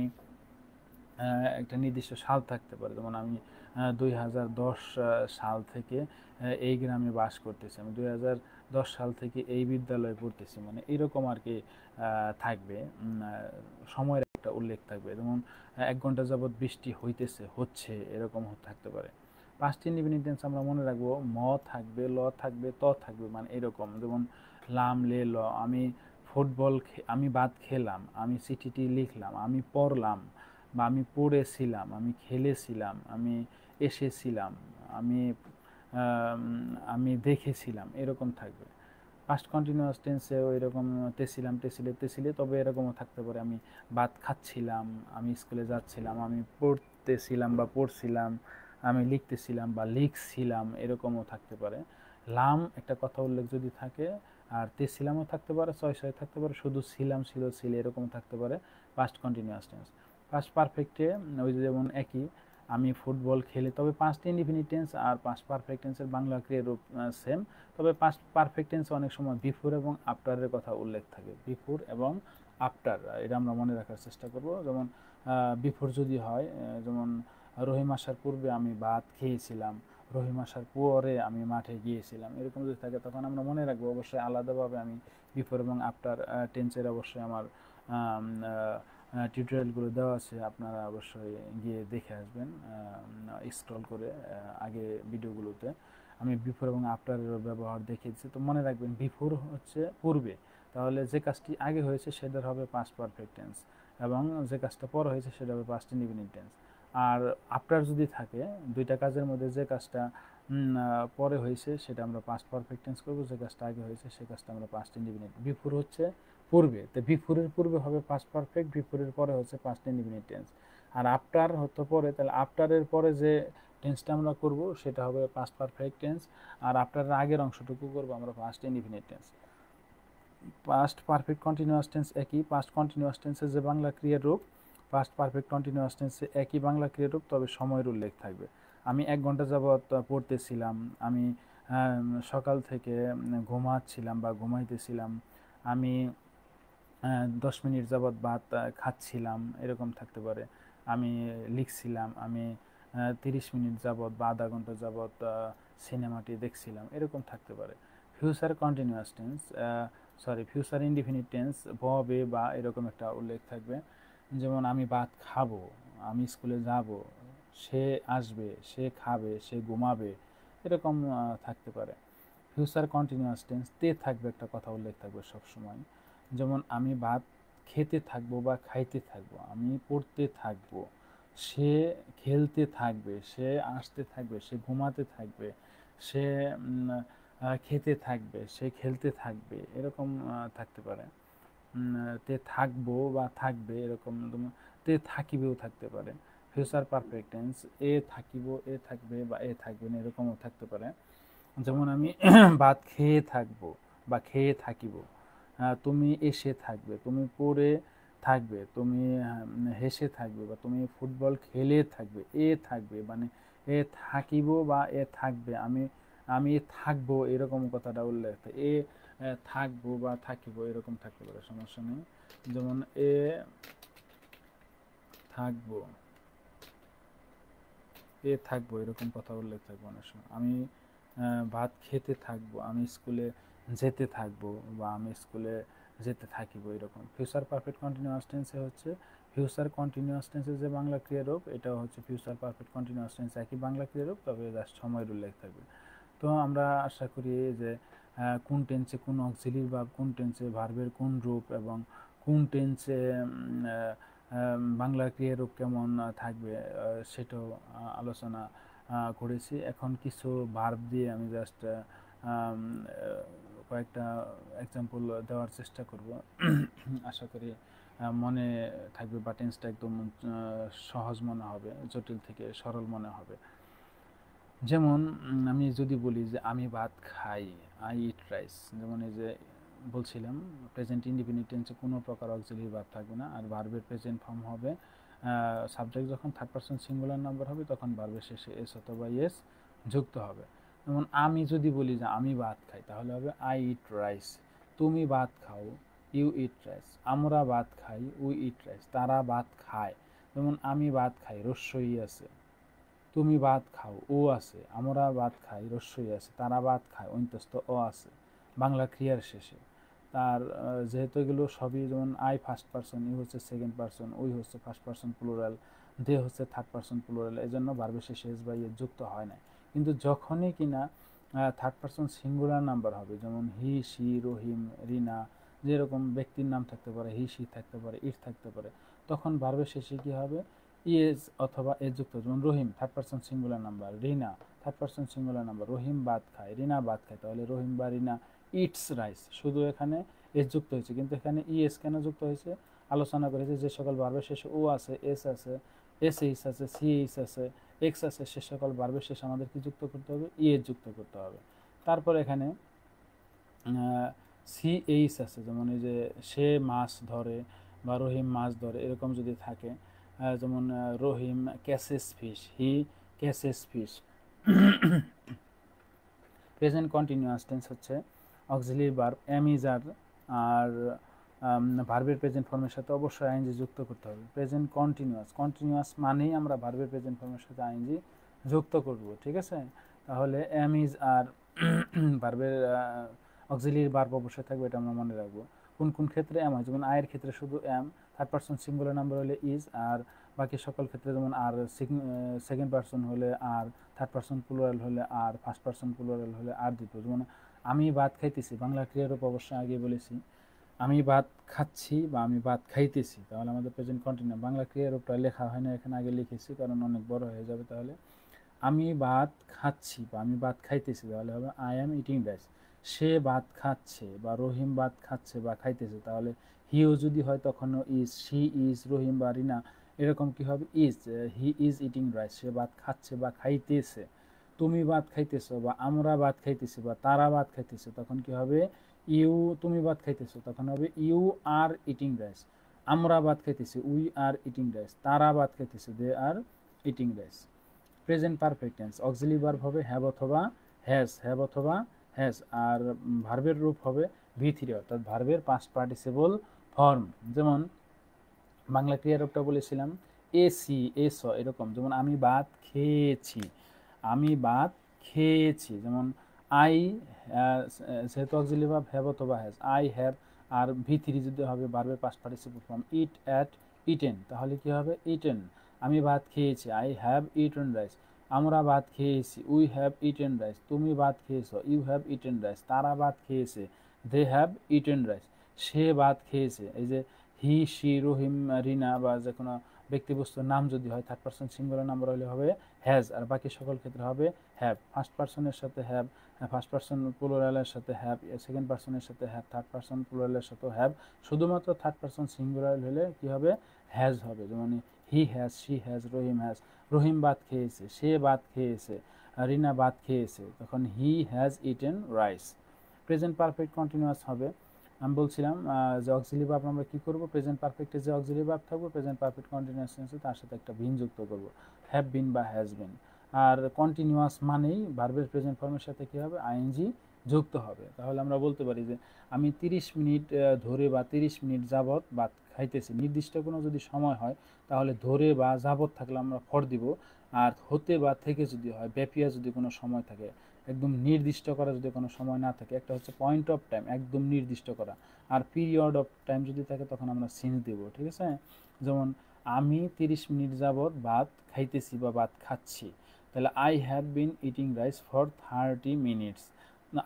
একটা নির্দিষ্ট সাল থাকতে পারে, যেমন আমি 2010 সাল থেকে এই গ্রামে বাস করতেছি, আমি 2010 সাল থেকে এই বিদ্যালয়ে পড়তেছি, মানে এরকম আর কি থাকবে, সময়ের একটা উল্লেখ থাকবে। যেমন 1 ঘন্টা যাবৎ বৃষ্টি হইতেছে, হচ্ছে, এরকম থাকতে পারে। পাস্ট ইনডিফিনিট টেন্স আমরা মনে রাখবো, ম থাকবে, ল থাকবে, ত থাকবে, মানে এরকম। যেমন লাম, লে, ল। আমি আমি ভাত খেলাম, আমি চিঠিটি লিখলাম, আমি পড়লাম, বা আমি পড়েছিলাম, আমি খেলেছিলাম, আমি এসেছিলাম, আমি আমি দেখেছিলাম, এরকম থাকবে। পাস্ট কন্টিনিউয়াস টেন্সেও এরকম তেছিলাম, টেছিলে, তেছিলে, তবে এরকমও থাকতে পারে, আমি ভাত খাচ্ছিলাম, আমি স্কুলে যাচ্ছিলাম, আমি পড়তেছিলাম বা পড়ছিলাম, আমি লিখতেছিলাম বা লিখছিলাম, এরকমও থাকতে পারে। লাম একটা কথা উল্লেখ যদি থাকে, আর তেছিলামও থাকতে পারে, ছয় ছয় থাকতে পারে, শুধু ছিলাম, ছিল, ছিলে, এরকম থাকতে পারে পাস্ট কন্টিনিউয়াস টেন্স। পাস্ট পারফেক্টে ওই যেমন একই, আমি ফুটবল খেলি, তবে পাস্ট ইনডিফিনিট টেন্স আর পাস্ট পারফেক্ট টেন্সের বাংলা ক্রিয়ারূপ সেম, তবে পাস্ট পারফেক্ট টেন্সে অনেক সময় বিফোর এবং আফটারের কথা উল্লেখ থাকে। বিফোর এবং আফটার, এটা আমরা মনে রাখার চেষ্টা করব। যেমন বিফোর যদি হয়, যেমন রহিম আসার পূর্বে আমি ভাত খেয়েছিলাম, রহিম আসার পরে আমি মাঠে গিয়েছিলাম, এরকম যদি থাকে তখন আমরা মনে রাখবো। অবশ্যই আলাদাভাবে আমি বিফোর এবং আফটার টেন্সের অবশ্যই আমার টিউটোরিয়ালগুলো দেওয়া আছে, আপনারা অবশ্যই গিয়ে দেখে আসবেন স্ক্রল করে আগে ভিডিওগুলোতে। আমি বিফোর এবং আফটারের ব্যবহার দেখিয়েছি, তো মনে রাখবেন বিফোর হচ্ছে পূর্বে, তাহলে যে কাজটি আগে হয়েছে সেটার হবে পাস্ট পারফেক্ট টেন্স, এবং যে কাজটা পরে হয়েছে সেটা হবে পাস্ট ইনডিফিনিট টেন্স। আর আফটার যদি থাকে, দুইটা কাজের মধ্যে যে কাজটা পরে হয়েছে সেটা আমরা পাস্ট পারফেক্ট টেন্স করবো, যে কাজটা আগে হয়েছে সে কাজটা আমরা পাস্ট ইনডিফিনিট। বিফোর হচ্ছে পূর্বে, তো বিফোরের পূর্বে হবে পাস্ট পারফেক্ট, বিফোরের পরে হচ্ছে পাস্ট ইনডিফিনিট টেন্স। আর আফটার হতে পরে, তাহলে আফটারের পরে যে টেন্সটা আমরা করব সেটা হবে পাস্ট পারফেক্ট টেন্স, আর আফটারের আগের অংশটুকু করব আমরা past indefinite tense. Past perfect continuous tense একই, পাস্ট কন্টিনিউয়াস টেন্সের যে বাংলা ক্রিয়ার রূপ, পাস্ট পারফেক্ট কন্টিনিউয়াস টেন্সে একই বাংলা ক্রিয়ার রূপ, তবে সময়ের উল্লেখ থাকবে। আমি 1 ঘন্টা যাবৎ পড়তেছিলাম, আমি সকাল থেকে ঘুমাচ্ছিলাম বা ঘুমাইতেছিলাম, আমি 10 মিনিট যাবৎ ভাত খাচ্ছিলাম, এরকম থাকতে পারে। আমি লিখছিলাম, আমি 30 মিনিট যাবৎ বা আধা ঘন্টা যাবৎ সিনেমাটি দেখছিলাম, এরকম থাকতে পারে। Future continuous tense, future indefinite tense, হবে বা এরকম একটা উল্লেখ থাকবে। যেমন আমি ভাত খাবো, আমি স্কুলে যাব, সে আসবে, সে খাবে, সে ঘুমাবে, এরকম থাকতে পারে। ফিউচার কন্টিনিউয়াস টেন্স তে থাকবে, একটা কথা উল্লেখ থাকবে সবসময়। যেমন আমি ভাত খেতে থাকবো বা খাইতে থাকবো, আমি পড়তে থাকবো, সে খেলতে থাকবে, সে আসতে থাকবে, সে ঘুমাতে থাকবে, সে খেতে থাকবে, সে খেলতে থাকবে, এরকম থাকতে পারে। তে থাকবো বা থাকবে, এরকম তে থাকিবেও থাকতে পারে। ফিউচার পারফেক্ট টেন্স এ থাকিব, এ থাকবে বা এ থাকবে না, এরকমও থাকতে পারে। যেমন আমি ভাত খেয়ে থাকবো বা খেয়ে থাকিব, তুমি এসে থাকবে, তুমি পড়ে থাকবে, তুমি হেসে থাকবে, বা তুমি ফুটবল খেলে থাকবে, এ থাকবে, মানে এ থাকিব বা এ থাকবে, আমি আমি থাকবো, এরকম কথাটা উল্লেখ, এ থাকবো বা থাকিব, এরকম থাকতে পারে, সমস্যা নেই। যেমন এ থাকবো, এ থাকবো, এরকম কথা উল্লেখ থাকবে অনেক সময়। আমি ভাত খেতে থাকবো, আমি স্কুলে যেতে থাকবো, বা আমি স্কুলে যেতে থাকিব, এরকম। ফিউচার পারফেক্ট কন্টিনিউয়াস টেন্সে হচ্ছে ফিউচার কন্টিনিউয়াস টেন্সের যে বাংলা ক্রিয়ারূপ, এটাও হচ্ছে ফিউচার পারফেক্ট কন্টিনিউয়াস টেন্স, একই বাংলা ক্রিয়ারূপ, তবে জাস্ট সময়ের উল্লেখ থাকবে। তো আমরা আশা করি যে কোন টেন্সে কোন অক্সিলিয়ারি ভার্ব, কোন টেন্সে ভার্বের কোন রূপ, এবং কোন টেন্সে বাংলা ক্রিয়ারূপ কেমন থাকবে সেটাও আলোচনা করেছি। এখন কিছু ভার্ব দিয়ে আমি জাস্ট কয়েকটা এক্সাম্পল দেওয়ার চেষ্টা করব। আশা করি মনে থাকবে বা টেন্সটা একদম সহজ মনে হবে, জটিল থেকে সরল মনে হবে। যেমন আমি যদি বলি যে আমি ভাত খাই, আই ইট রাইস, যেমন এই যে বলছিলাম প্রেজেন্ট ইনডিফিনিট টেন্সে কোনো প্রকার অক্সিলারি ভার্ব থাকবে না, আর ভার্বের প্রেজেন্ট ফর্ম হবে সাবজেক্ট যখন থার্ড পারসন সিঙ্গুলার নাম্বার হবে তখন ভার্বের শেষে এস অথবা এস যুক্ত হবে। যেমন আমি যদি বলি যে আমি ভাত খাই তাহলে হবে আই ইট রাইস, তুমি ভাত খাও, ইউ ইট রাইস, আমরা ভাত খাই, উই ইট রাইস, তারা ভাত খায়। যেমন আমি ভাত খাই, রস্যই আছে, তুমি ভাত খাও, ও আছে, আমরা ভাত খাই, রস্যই আছে, তারা ভাত খায়, অন্তস্থ অ আছে বাংলা ক্রিয়ার শেষে। তার যেহেতু এগুলো সবই, যেমন আই ফার্স্ট পারসন, ইউ হচ্ছে সেকেন্ড পারসন, উই হচ্ছে ফার্স্ট পারসন প্লুরাল, দে হচ্ছে থার্ড পারসন প্লুরাল, এই জন্য ভার্বের শেষে এস বা ইয়ে যুক্ত হয় না। কিন্তু যখনই কিনা থার্ড পারসন সিঙ্গুলার নাম্বার হবে, যেমন হি, সি, রহিম, রিনা, যেরকম ব্যক্তির নাম থাকতে পারে, হি, সি থাকতে পারে, ইট থাকতে পারে, তখন ভার্বের শেষে কি হবে, ইএস অথবা এ যুক্ত। যেমন রহিম থার্ড পারসন সিঙ্গুলার নাম্বার, রিনা থার্ড পারসন সিঙ্গুলার নাম্বার, রহিম ভাত খায়, রিনা ভাত খায়, তাহলে রহিম বা রিনা ইটস রাইস, শুধু এখানে এস যুক্ত হয়েছে। কিন্তু এখানে ইএস কেন যুক্ত হয়েছে আলোচনা করেছে, যে সকল ভার্বের শেষে ও আছে, এস আছে, এস এইচ আছে, সি এইচ আছে, এক্স আছে, সে সকল ভার্বের শেষে আমাদের কি যুক্ত করতে হবে, ইএস যুক্ত করতে হবে। তারপর এখানে সি এইচ আছে, যেমন এই যে সে মাছ ধরে বা রহিম মাছ ধরে, এরকম যদি থাকে, যেমন Rahim catches fish, he catches fish. Present continuous tense হচ্ছে auxiliary verb am is are ভার্বের প্রেজেন্ট ফর্মের সাথে অবশ্যই আইএনজি যুক্ত করতে হবে। প্রেজেন্ট কন্টিনিউয়াস মানেই আমরা ভার্বের প্রেজেন্ট ফর্মের সাথে আইএনজি যুক্ত করব, ঠিক আছে। তাহলে এম ইজ আর ভার্বের অক্সিলারি ভার্ব অবশ্যই থাকবে, এটা আমরা মনে রাখবো। কোন কোন ক্ষেত্রে এম হয়, যেমন আয়ের ক্ষেত্রে শুধু am, third person singular number হলে ইজ, আর বাকি সকল ক্ষেত্রে যেমন আর সেকেন্ড পারসন হলে আর, থার্ড পারসন প্লুরাল হলে আর, ফার্স্ট পারসন প্লুরাল হলে আর দিত। যেমন আমি ভাত খাইতেছি, বাংলা ক্রিয়ার রূপ অবশ্যই আগে বলেছি, আমি ভাত খাচ্ছি বা আমি ভাত খাইতেছি, তাহলে আমাদের প্রেজেন্ট কন্টিনিউ, বাংলা ক্রিয়ার রূপটা লেখা হয় না এখানে, আগে লিখেছি কারণ অনেক বড় হয়ে যাবে। তাহলে আমি ভাত খাচ্ছি বা আমি ভাত খাইতেছি, তাহলে হবে আই অ্যাম ইটিং রাইস। সে ভাত খাচ্ছে বা রহিম ভাত খাচ্ছে বা খাইতেছে, তাহলে হিও যদি হয় তখনও ইজ, শি ইজ, রহিম বা রিনা এরকম কি হবে is, he is eating rice, সে ভাত খাচ্ছে বা খাইতেছে। তুমি ভাত খাইতেছো বা আমরা ভাত খাইতেছি বা তারা ভাত খাইতেছে, তখন কি হবে ইউ, তুমি ভাত খাইতেছো তখন হবে ইউ আর ইটিং রাইস, আমরা ভাত খাইতেছি উই আর ইটিং রাইস, তারা ভাত খাইতেছে they are eating rice. Present perfect tense auxiliary verb হবে হ্যাভ অথবা হ্যাজ, হ্যাভ অথবা হ্যাজ, আর ভার্বের রূপ হবে ভি3, অর্থাৎ ভার্বের পাস্ট পার্টিসিপল ফর্ম। যেমন বাংলা ক্রিয়া রূপটা বলেছিলাম এসি, এস, এরকম। যেমন আমি ভাত খেয়েছি, আমি ভাত খেয়েছি, যেমন আই, যেহেতু অক্সিলারি ভার্ব হ্যাভ অথবা হ্যাজ, আই হ্যাভ, আর ভি3 যদি হবে ভার্বের past participle form it, at, eaten, তাহলে কি হবে ইটেন। আমি ভাত খেয়েছি, আই হ্যাভ ইটেন রাইস, আমরা ভাত খেয়েছি, উই হ্যাভ ইটেন রাইস, তুমি ভাত খেয়েছো, ইউ হ্যাভ ইটেন রাইস, তারা ভাত খেয়েছে, দে হ্যাভ ইটেন রাইস, সে ভাত খেয়েছে। এই যে হি, সি, রহিম, রিনা বা যে কোনো ব্যক্তিবস্তুর নাম যদি হয় থার্ড পারসন সিঙ্গুলার নাম্বার হলে হবে হ্যাজ, আর বাকি সকল ক্ষেত্রে হবে হ্যাভ। ফার্স্ট পারসনের সাথে হ্যাভ, ফার্স্ট পারসন প্লুরালের সাথে হ্যাভ, সেকেন্ড পারসনের সাথে হ্যাভ, থার্ড পারসন প্লুরালের সাথে হ্যাভ। শুধুমাত্র থার্ড পারসন সিঙ্গুলার হলে কি হবে হ্যাজ হবে। যেমন he has, she has, Rahim has, Rahim ভাত খেয়েছে, সে ভাত খেয়েছে, রিনা ভাত খেয়েছে, তখন he has eaten rice. Present perfect continuous হবে, আমি বলছিলাম যে অক্সিলারি ভার্ব আমরা কি করব, প্রেজেন্ট পারফেক্টে যে অক্সিলারি ভার্ব থাকবে প্রেজেন্ট পারফেক্ট কন্টিনিউয়াস টেন্সে তার সাথে একটা বিন যুক্ত করব, হ্যাভ বিন বা হ্যাজ বিন। আর কন্টিনিউয়াস মানেই ভার্বের প্রেজেন্ট ফর্মের সাথে কি হবে আইএনজি যুক্ত হবে। তাহলে আমরা বলতে পারি যে আমি 30 মিনিট ধরে বা 30 মিনিট যাবত ভাত খাইতেছি। নির্দিষ্ট কোনো যদি সময় হয় তাহলে ধরে বা যাবত থাকলে আমরা ফর দিব, আর হতে বা থেকে যদি হয়, ব্যাপিয়া যদি কোনো সময় থাকে, একদম নির্দিষ্ট করা যদি কোনো সময় না থাকে, একটা হচ্ছে পয়েন্ট অফ টাইম একদম নির্দিষ্ট করা, আর পিরিয়ড অফ টাইম যদি থাকে তখন আমরা সিন্স দেব, ঠিক আছে। যেমন আমি 30 মিনিট যাবত ভাত খাইতেছি বা ভাত খাচ্ছি, তাহলে I have been eating rice for 30 minutes.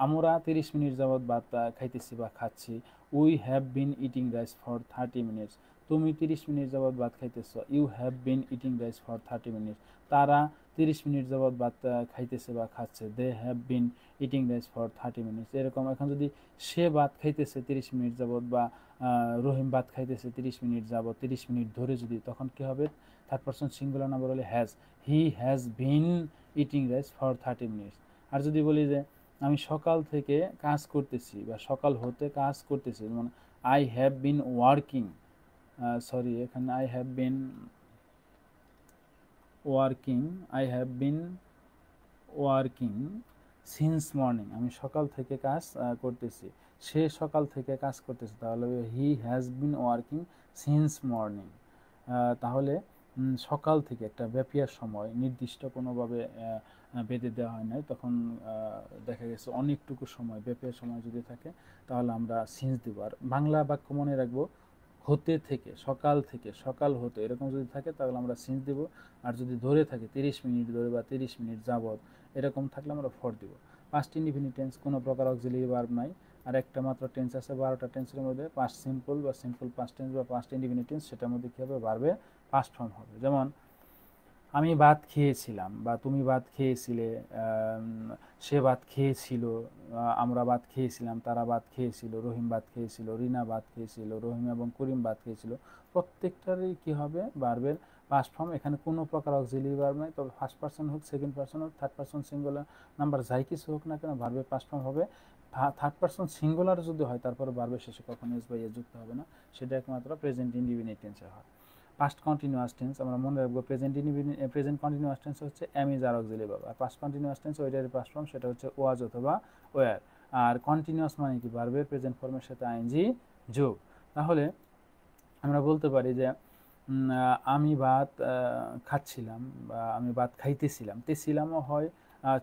আমরা 30 মিনিট যাবত ভাত খাইতেছি বা খাচ্ছি, we have been eating rice for 30 minutes. তুমি 30 মিনিট যাবত ভাত খাইতেছ, you have been eating rice for 30 minutes. তারা 30 মিনিট যাবৎ ভাত খাইতেছে বা খাচ্ছে, they have been eating rice for 30 minutes, এরকম। এখন যদি সে ভাত খাইতেছে 30 মিনিট যাবৎ, বা রহিম ভাত খাইতেছে 30 মিনিট যাবৎ, 30 মিনিট ধরে, যদি, তখন কি হবে? থার্ড পারসন সিঙ্গুলার নাম্বার হলে has, he has been eating rice for 30 minutes. আর যদি বলি যে আমি সকাল থেকে কাজ করতেছি বা সকাল হতে কাজ করতেছি, যেমন I have been working, sorry, এখানে I have been working, I have been working since morning, আমি সকাল থেকে কাজ করতেছি, সে সকাল থেকে কাজ করতেছে, তাহলে হি has bin working since morning. তাহলে সকাল থেকে একটা ব্যাপিয়ার সময় নির্দিষ্ট কোনোভাবে বেঁধে দেওয়া হয় নাই, তখন দেখা গেছে অনেকটুকু সময়, ব্যাপিয়ার সময় যদি থাকে তাহলে আমরা সিন্স দেবো। আর বাংলা বাক্য মনে রাখবো, হতে থেকে, সকাল থেকে, সকাল হতে, এরকম যদি থাকে তাহলে আমরা সিন্স দেব। আর যদি ধরে থাকে 30 মিনিট ধরে বা 30 মিনিট যাবত, এরকম থাকলে আমরা ফর দিব। পাস্ট ইনডিফিনিট টেন্স, কোনো প্রকার অক্সিলারি ভার্ব নাই। আর একটা মাত্র টেন্স আছে 12টা টেন্সের মধ্যে, পাস্ট সিম্পল বা সিম্পল পাস্ট টেন্স বা পাস্ট ইনডিফিনিট টেন্স, সেটার মধ্যে কী হবে? ভার্বের পাস্ট ফর্ম হবে। যেমন আমি ভাত খেয়েছিলাম বা তুমি ভাত খেয়েছিলে, সে ভাত খেয়েছিল, আমরা ভাত খেয়েছিলাম, তারা ভাত খেয়েছিল, রহিম ভাত খেয়েছিল, রিনা ভাত খেয়েছিল, রহিম এবং করিম ভাত খেয়েছিল। প্রত্যেকটারই কি হবে? ভার্বের পাস্ট ফর্ম। এখানে কোনো প্রকার অক্সিলারি ভার্ব নাই, তবে ফার্স্ট পারসন হোক, সেকেন্ড পারসন হোক, থার্ড পারসন সিঙ্গুলার নাম্বার যাই কিছু হোক না কেন, ভার্বের পাস্ট ফর্ম হবে। থার্ড পারসন সিঙ্গুলার যদি হয় তারপরে ভার্বের শেষে কখনো এস বা এ যুক্ত হবে না, সেটা একমাত্র প্রেজেন্ট ইনডিফিনিট টেন্সে হয়। পাস্ট কন্টিনিউয়াস টেন্স আমরা মনে রাখবো, প্রেজেন্ট কন্টিনিউয়াস টেন্স হচ্ছে am is are auxiliary verb, আর পাস্ট কন্টিনিউয়াস টেন্স ওইটার পাস্ট ফর্ম, সেটা হচ্ছে ওয়াজ অথবা ওয়ার। আর কন্টিনিউয়াস মানে কি? ভার্বের প্রেজেন্ট ফর্মের সাথে আইএনজি যোগ। তাহলে আমরা বলতে পারি যে আমি ভাত খাচ্ছিলাম বা আমি ভাত খাইতেছিলাম, তেছিলামও হয়,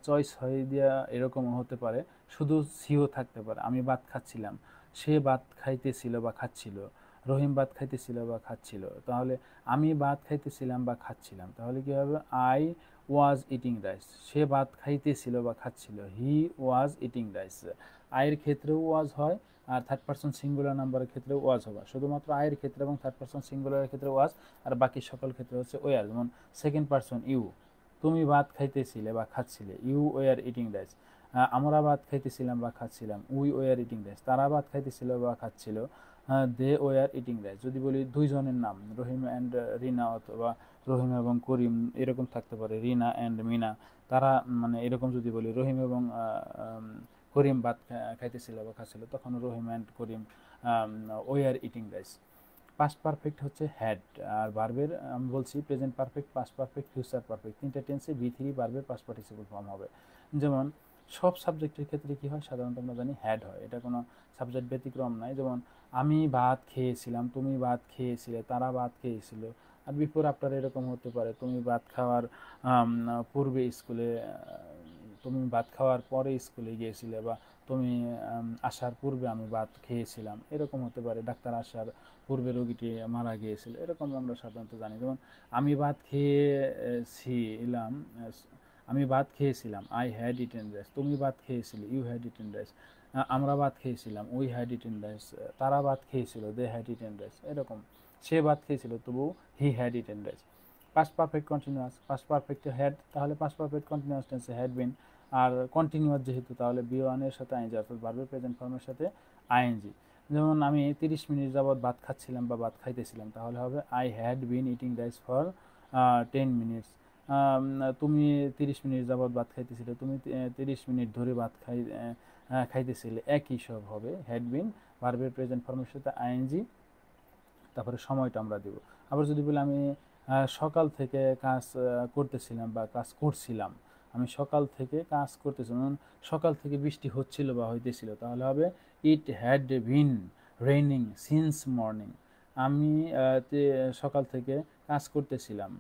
চয়েস হয়ে দিয়া এরকমও হতে পারে, শুধু সিও থাকতে পারে। আমি ভাত খাচ্ছিলাম, সে ভাত খাইতেছিল বা খাচ্ছিল, রহিম ভাত খাইতেছিল বা খাচ্ছিল। তাহলে আমি ভাত খাইতেছিলাম বা খাচ্ছিলাম, তাহলে কি হবে? আই ওয়াজ ইটিং রাইস, সে ভাত খাইতেছিল বা খাচ্ছিল, হি ওয়াজ ইটিং রাইস। আয়ের ক্ষেত্রেও ওয়াজ হয়, আর থার্ড পারসন সিঙ্গুলার নাম্বারের ক্ষেত্রে ওয়াজ হবে। শুধুমাত্র আয়ের ক্ষেত্রে এবং থার্ড পারসন সিঙ্গুলারের ক্ষেত্রে ওয়াজ, আর বাকি সকল ক্ষেত্রে হচ্ছে ওয়ার। যেমন সেকেন্ড পারসন ইউ, তুমি ভাত খাইতেছিলে বা খাচ্ছিলে, ইউ ওয়ার ইটিং রাইস। আমরা ভাত খাইতেছিলাম বা খাচ্ছিলাম, উই ওয়ার ইটিং রাইস। তারা ভাত খাইতেছিল বা খাচ্ছিল, দে ওয়ার ইটিং রাইস। যদি বলি দুইজনের নাম, রহিম অ্যান্ড রিনা, অথবা রহিম এবং করিম, এরকম থাকতে পারে, রিনা অ্যান্ড মিনা, তারা, মানে এরকম যদি বলি রহিম এবং করিম ভাত খাইতেছিল বা খাচ্ছিল, তখন Rahim and Karim were eating rice. Past perfect হচ্ছে হ্যাড। আর ভার্বের আমি বলছি present perfect, past perfect, future perfect, তিনটা টেন্সে V3 ভার্বের পাস্ট পার্টিসিপল ফর্ম হবে। যেমন সব সাবজেক্টের ক্ষেত্রে কি হয়? সাধারণত আমরা জানি হ্যাড হয়, এটা কোনো সাবজেক্ট ব্যতিক্রম নাই। যেমন আমি ভাত খেয়েছিলাম, তুমি ভাত খেয়েছিলে, তারা ভাত খেয়েছিল। আর বিফোর আফটার এরকম হতে পারে, তুমি ভাত খাওয়ার পূর্বে স্কুলে, তুমি ভাত খাওয়ার পরে স্কুলে গিয়েছিলে, বা তুমি আসার পূর্বে আমি ভাত খেয়েছিলাম, এরকম হতে পারে। ডাক্তার আসার পূর্বে রোগীটি মারা গিয়েছিল, এরকম আমরা সাধারণত জানি। যেমন আমি ভাত খেয়েছিলাম, আমি ভাত খেয়েছিলাম, আই হ্যাড ইটেন রাইস। তুমি ভাত খেয়েছিলে, ইউ হ্যাড ইটেন রাইস। আমরা ভাত খেয়েছিলাম, উই হ্যাড ইটেন রাইস। তারা ভাত খেয়েছিল, দে হ্যাড ইটেন রাইস। এরকম সে ভাত খেয়েছিল, তবু he had eaten rice. Past perfect continuous, past perfect had, তাহলে পাস্ট পারফেক্ট কন্টিনিউয়াস টেন্সে হ্যাড বিন। আর কন্টিনিউয়াস যেহেতু, তাহলে B1 এর সাথে আইএনজি, অর্থাৎ ভার্বের প্রেজেন্ট ফর্মের সাথে আইএনজি। যেমন আমি 30 মিনিট যাবৎ ভাত খাচ্ছিলাম বা ভাত খাইতেছিলাম, তাহলে হবে I had been eating rice for 10 minutes. তুমি 30 মিনিট যাবৎ ভাত খাইতেছিলে, তুমি 30 মিনিট ধরে ভাত খাইতেছিলে, একই সব হবে। হ্যাড বিন ভার্বের প্রেজেন্ট ফর্মের সাথে আইএনজি, তারপরে সময়টা আমরা দেব। আবার যদি বলি আমি সকাল থেকে কাজ করতেছিলাম বা কাজ করছিলাম, আমি সকাল থেকে কাজ করতেছিলাম, সকাল থেকে বৃষ্টি হচ্ছিল বা হইতেছিল, তাহলে হবে it had been raining since morning. আমি সকাল থেকে কাজ করতেছিলাম,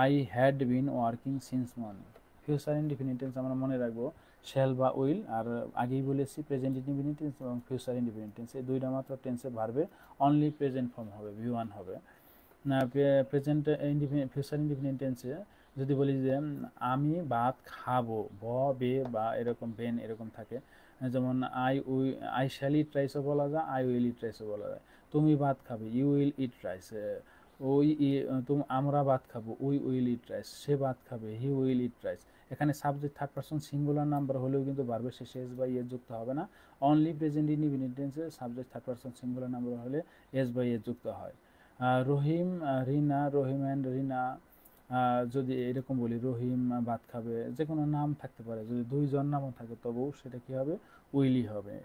I had been working since morning. Future indefinite tense আমরা মনে রাখবো শ্যাল বা উইল, আর আগেই বলেছি প্রেজেন্ট ইনডিফিনিট টেন্স এবং ফিউচার ইনডিফিনিট টেন্স, এই দুইটা মাত্র টেন্সে ভার্বে অনলি প্রেজেন্ট ফর্ম হবে, V1 হবে না। প্রেজেন্ট ফিউচার ইনডিফিনিট টেন্সে যদি বলি যে আমি ভাত খাবো, বে বা এরকম বেন এরকম থাকে, যেমন আই শ্যাল ইট রাইসও বলা যায়, আই উইল ইট রাইসও বলা যায়। তুমি ভাত খাবে, ইউ উইল ইট রাইস। আমরা ভাত খাবো, উই উইল ইট রাইস, সে ভাত খাবে, হি উইল ইট রাইস। এখানে subject third person singular number হলেও কিন্তু ভার্বের শেষে এস বা ইয়ে যুক্ত হবে না। অনলি প্রেজেন্ট ইনডিফিনিট টেন্সে subject third person singular number হলে এস বা ইয়ে যুক্ত হয়। রহিম, রিনা, রহিম অ্যান্ড রিনা, যদি এরকম বলি রহিম ভাত খাবে, যে কোনো নাম থাকতে পারে, যদি দুইজন নামও থাকে তবুও সেটা কি হবে, উইলই হবে।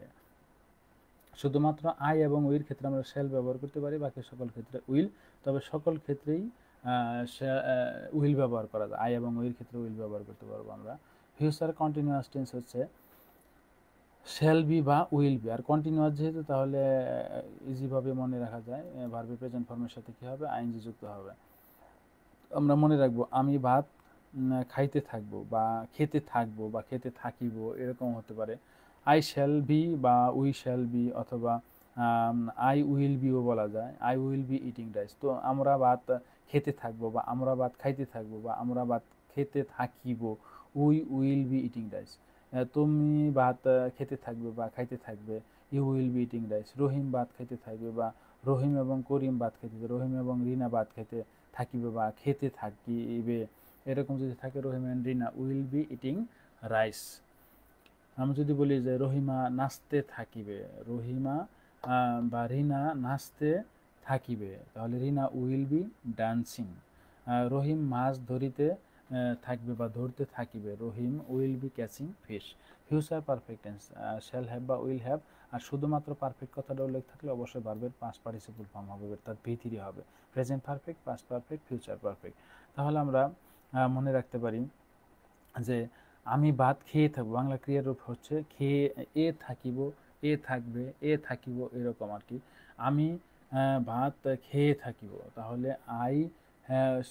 শুধুমাত্র আই এবং উইল ক্ষেত্রে আমরা শেল ব্যবহার করতে পারি, বাকি সকল ক্ষেত্রে উইল। তবে সকল ক্ষেত্রেই উইল ব্যবহার করা যায়, আই এবং উইল ক্ষেত্রে উইল ব্যবহার করতে পারবো আমরা। ফিউচার কন্টিনিউয়াস টেন্স হচ্ছে শেল বি বা উইল বি। আর কন্টিনিউয়াস যেহেতু তাহলে ইজিভাবে মনে রাখা যায়, ভার্বের প্রেজেন্ট ফর্মের সাথে কি হবে, আইএনজি যুক্ত হবে। আমরা মনে রাখবো আমি ভাত খাইতে থাকবো বা খেতে থাকবো বা খেতে থাকিব, এরকম হতে পারে। আই শ্যাল বি বা উই শ্যাল বি, অথবা আই উইল বিও বলা যায়, I will be eating rice. তো আমরা ভাত খেতে থাকবো বা আমরা ভাত খাইতে থাকবো বা আমরা ভাত খেতে থাকিব, we will be eating rice. তুমি ভাত খেতে থাকবে বা খাইতে থাকবে, you will be eating rice. Rahim ভাত খাইতে থাকবে বা রহিম এবং করিম ভাত খেতে, রহিম এবং রিনা ভাত খেতে থাকিবে বা খেতে থাকিবে, এরকম যদি থাকে Rahim and Rina will be eating rice. আমি যদি বলি যে রহিমা নাচতে থাকিবে, রহিমা বা রিনা নাচতে থাকিবে, তাহলে Rina will be dancing. Rahim মাছ ধরিতে থাকবে বা ধরতে থাকিবে, Rahim will be catching fish. Future perfect tense shall have বা উইল হ্যাভ, আর শুধুমাত্র পারফেক্ট কথাটা উল্লেখ থাকলে অবশ্যই ভার্বের পাস্ট পার্টিসিপল ফর্ম হবে, তার ভি3 হবে। Present perfect, past perfect, future perfect. তাহলে আমরা মনে রাখতে পারি যে আমি ভাত খেয়ে থাকবো, বাংলা ক্রিয়ার রূপ হচ্ছে খেয়ে, এ থাকিব, এ থাকবে, এ থাকিব, এরকম আর কি। আমি ভাত খেয়ে থাকিব, তাহলে আই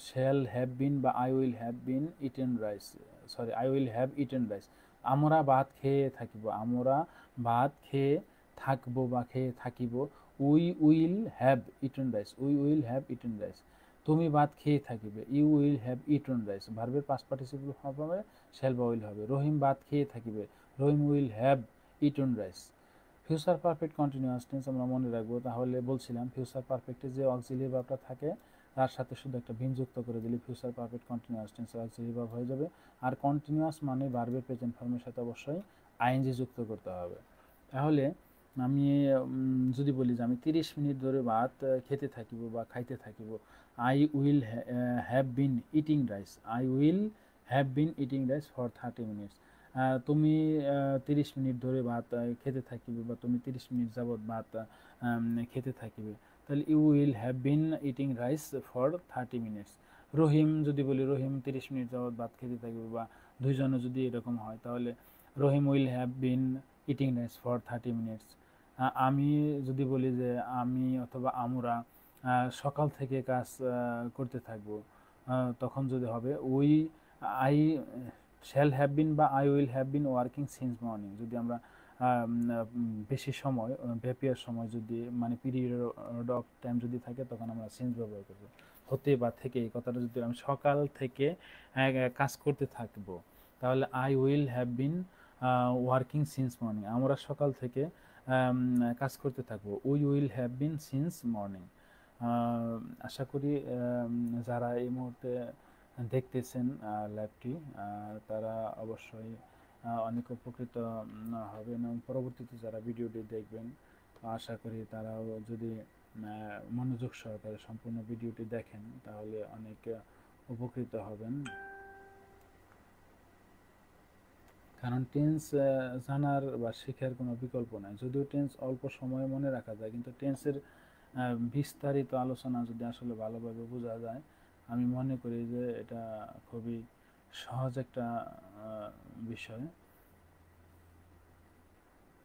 শ্যাল হ্যাভ বিন বা I will have been eaten rice, sorry I will have eaten rice. আমরা ভাত খেয়ে থাকিব, আমরা ভাত খেয়ে থাকবো বা খেয়ে থাকিব, we will have eaten rice, we will have eaten rice. তুমি ভাত খেয়ে থাকিবে, you will have eaten rice. ভার্বের পাস্ট পার্টিসিপল ফর্ম হবে শ্যাল বা উইল হবে। রহিম ভাত খেয়ে থাকিবে, Rahim will have eaten rice. Future perfect continuous tense আমরা মনে রাখবো, তাহলে বলছিলাম ফিউচার পারফেক্টে যে অক্সিলিয়ারি ভার্বটা থাকে তার সাথে শুধু একটা ভিন যুক্ত করে দিলে ফিউচার পারফেক্ট কন্টিনিউয়াস টেন্সের অক্সিলিয়ারি ভার্ব হয়ে যাবে। আর কন্টিনিউয়াস মানে ভার্বের প্রেজেন্ট ফর্মের সাথে অবশ্যই আইএনজি যুক্ত করতে হবে। তাহলে আমি যদি বলি যে আমি 30 মিনিট ধরে ভাত খেতে থাকিব বা খাইতে থাকিব, I will have been eating rice, I will have been eating rice for 30 minutes. তুমি 30 মিনিট ধরে ভাত খেতে থাকিবে বা তুমি 30 মিনিট যাবৎ ভাত খেতে থাকিবে, তাহলে you will have been eating rice for 30 minutes. Rahim যদি বলি রহিম 30 মিনিট যাবৎ ভাত খেতে থাকবে বা দুইজনে যদি এরকম হয়, তাহলে Rahim will have been eating rice for 30 minutes. আমি যদি বলি যে আমি অথবা আমরা সকাল থেকে কাজ করতে থাকবো, তখন যদি হবে we I shall have been বা I will have been working since morning. যদি আমরা বেশি সময় ব্যাপিয়ার সময় যদি মানে পিরিয়ড অফ টাইম যদি থাকে তখন আমরা সিন্স ব্যবহার করবো। হতে বা থেকে, এই কথাটা যদি আমি সকাল থেকে কাজ করতে থাকবো, তাহলে I will have been working since morning, আমরা সকাল থেকে কাজ করতে থাকবো, we will have been since morning. আশা করি যারা এই মুহূর্তে দেখতেছেন লাইভটি, তারা অবশ্যই অনেক উপকৃত হবেন, এবং পরবর্তীতে যারা ভিডিওটি দেখবেন আশা করি তারাও যদি মনোযোগ সহকারে সম্পূর্ণ ভিডিওটি দেখেন তাহলে অনেক উপকৃত হবেন। কারণ টেন্স জানার বা শেখার কোনো বিকল্প নাই। যদিও টেন্স অল্প সময়ে মনে রাখা যায়, কিন্তু টেন্সের বিস্তারিত আলোচনা যদি আসলে ভালোভাবে বোঝা যায়, আমি মনে করি যে এটা খুবই সহজ একটা বিষয়।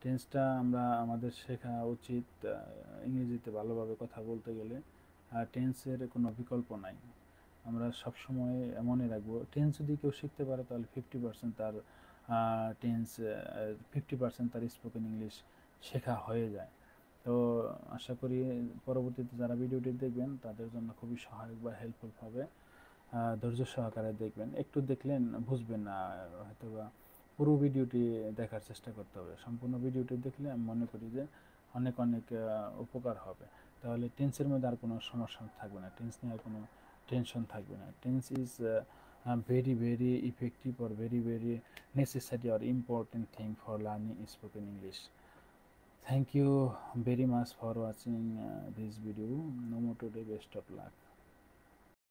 টেন্সটা আমরা আমাদের শেখা উচিত ইংরেজিতে ভালোভাবে কথা বলতে গেলে। আর টেন্সের কোনো বিকল্প নাই। আমরা সবসময় মনে রাখবো টেন্স যদি কেউ শিখতে পারে তাহলে 50% তার টেন্স 50% তার স্পোকেন ইংলিশ শেখা হয়ে যায়। তো আশা করি পরবর্তীতে যারা ভিডিওটি দেখবেন তাদের জন্য খুবই সহায়ক বা হেল্পফুল হবে। ধৈর্য সহকারে দেখবেন, একটু দেখলেন বুঝবেন না হয়তো বা পুরো ভিডিওটি দেখার চেষ্টা করতে হবে। সম্পূর্ণ ভিডিওটি দেখলে আমি মনে করি যে অনেক অনেক উপকার হবে। তাহলে টেন্সের মধ্যে আর কোনো সমস্যা থাকবে না, টেন্স নিয়ে আর কোনো টেনশন থাকবে না। Tense is very very effective or very very necessary or important thing for learning spoken English. Thank you very much for watching this video. No more today. Best of luck.